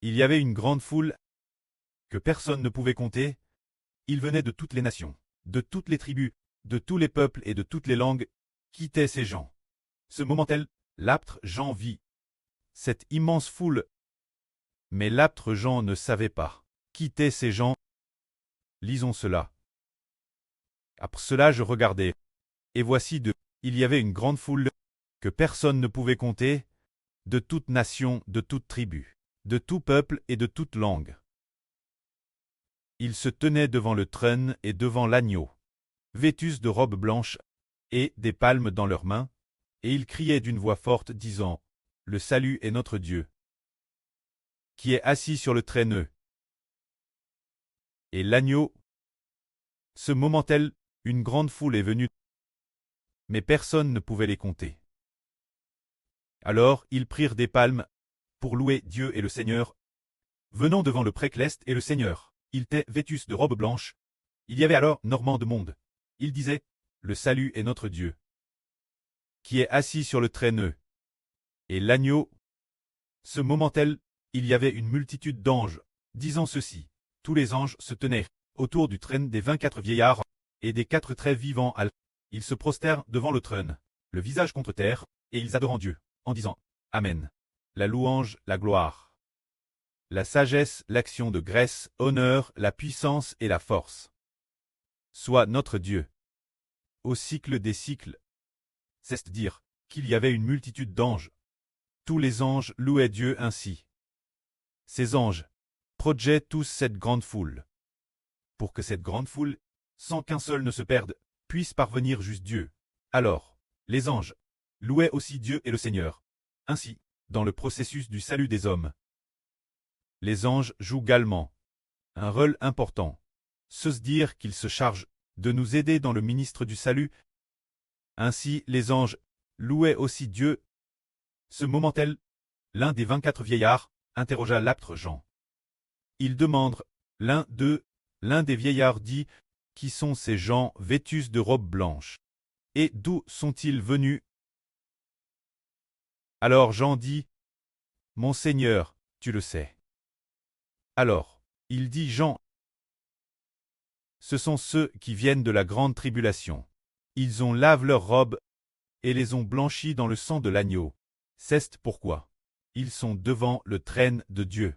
Il y avait une grande foule que personne ne pouvait compter. Ils venaient de toutes les nations, de toutes les tribus, de tous les peuples et de toutes les langues, qui étaient ces gens. Ce moment-là, l'apôtre Jean vit cette immense foule, mais l'apôtre Jean ne savait pas qui étaient ces gens. Lisons cela. Après cela je regardai, et voici il y avait une grande foule que personne ne pouvait compter, de toute nation, de toute tribu, de tout peuple et de toute langue. Ils se tenaient devant le trône et devant l'agneau, vêtus de robes blanches et des palmes dans leurs mains, et ils criaient d'une voix forte, disant, Le salut est notre Dieu, qui est assis sur le trône, et l'agneau. Ce moment-là, une grande foule est venue, mais personne ne pouvait les compter. Alors ils prirent des palmes pour louer Dieu et le Seigneur, venant devant le précleste et le Seigneur. Ils étaient vêtus de robes blanches. Il y avait alors énormément de monde. Ils disaient, Le salut est notre Dieu, qui est assis sur le trône, et l'agneau. Ce moment-là, il y avait une multitude d'anges, disant ceci. Tous les anges se tenaient autour du trône des 24 vieillards, et des 4 traits vivants. Ils se prostèrent devant le trône, le visage contre terre, et ils adorent Dieu, en disant, Amen. La louange, la gloire, la sagesse, l'action de grâce, honneur, la puissance et la force. Soit notre Dieu. Au cycle des cycles. C'est-à-dire qu'il y avait une multitude d'anges. Tous les anges louaient Dieu ainsi. Ces anges projettaient tous cette grande foule, pour que cette grande foule, sans qu'un seul ne se perde, puisse parvenir jusqu'à Dieu. Alors, les anges louaient aussi Dieu et le Seigneur. Ainsi, dans le processus du salut des hommes, les anges jouent également un rôle important. C'est-à-dire qu'ils se chargent de nous aider dans le ministère du salut. Ainsi, les anges louaient aussi Dieu. Ce moment-là, l'un des 24 vieillards interrogea l'apôtre Jean. Il demande, l'un des vieillards dit, Qui sont ces gens vêtus de robes blanches? Et d'où sont-ils venus? Alors Jean dit, Mon Seigneur, tu le sais. Alors, il dit Jean, Ce sont ceux qui viennent de la grande tribulation. Ils ont lavé leurs robes et les ont blanchies dans le sang de l'agneau. C'est pourquoi ils sont devant le trône de Dieu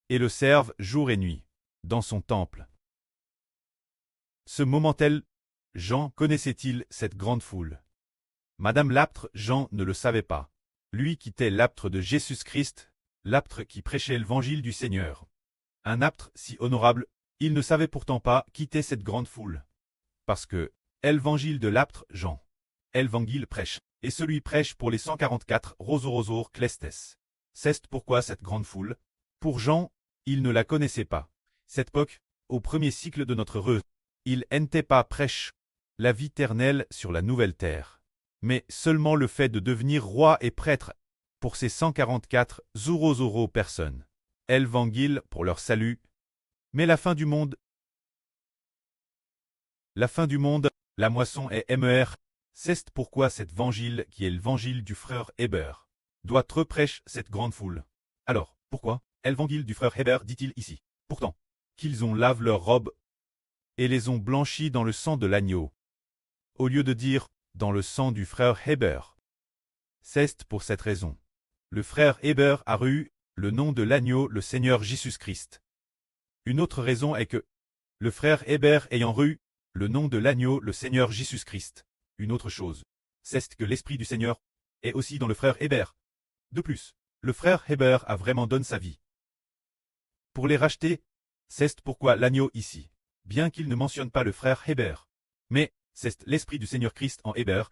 et le servent jour et nuit dans son temple. Ce moment-là, Jean connaissait-il cette grande foule? Madame l'apôtre Jean ne le savait pas. Lui qui était l'apôtre de Jésus-Christ, l'apôtre qui prêchait l'évangile du Seigneur. Un apôtre si honorable, il ne savait pourtant pas qui était cette grande foule. Parce que, l'évangile de l'apôtre Jean, l'évangile prêche, et celui prêche pour les 144 rosor clestes. C'est pourquoi cette grande foule, pour Jean, il ne la connaissait pas. Cette époque, au premier cycle de notre heureux, il n'était pas prêche la vie éternelle sur la nouvelle terre, mais seulement le fait de devenir roi et prêtre pour ces 144 zoro personnes. L'évangile pour leur salut. Mais la fin du monde, la moisson est mer. C'est pourquoi cet évangile qui est l'évangile du frère Héber doit reprêcher cette grande foule. Alors, pourquoi l'évangile du frère Héber dit-il ici? Pourtant, qu'ils ont lavé leurs robes et les ont blanchies dans le sang de l'agneau, au lieu de dire dans le sang du frère Héber. C'est pour cette raison. Le frère Héber a eu le nom de l'agneau, le Seigneur Jésus-Christ. Une autre raison est que le frère Héber ayant eu le nom de l'agneau, le Seigneur Jésus-Christ. Une autre chose, c'est que l'Esprit du Seigneur est aussi dans le frère Héber. De plus, le frère Héber a vraiment donné sa vie pour les racheter. C'est pourquoi l'agneau ici, bien qu'il ne mentionne pas le frère Héber, mais c'est l'Esprit du Seigneur Christ en Héber.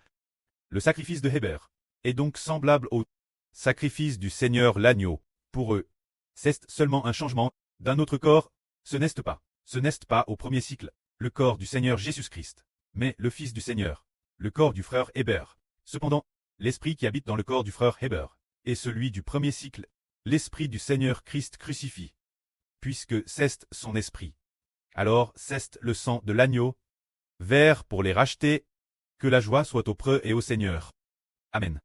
Le sacrifice de Héber est donc semblable au sacrifice du Seigneur l'agneau. Pour eux, c'est seulement un changement d'un autre corps. Ce n'est pas au premier cycle le corps du Seigneur Jésus-Christ, mais le Fils du Seigneur, le corps du frère Héber. Cependant, l'esprit qui habite dans le corps du frère Héber est celui du premier cycle, l'esprit du Seigneur Christ crucifié. Puisque c'est son esprit, alors c'est le sang de l'agneau, vert pour les racheter. Que la joie soit auprès et au Seigneur. Amen.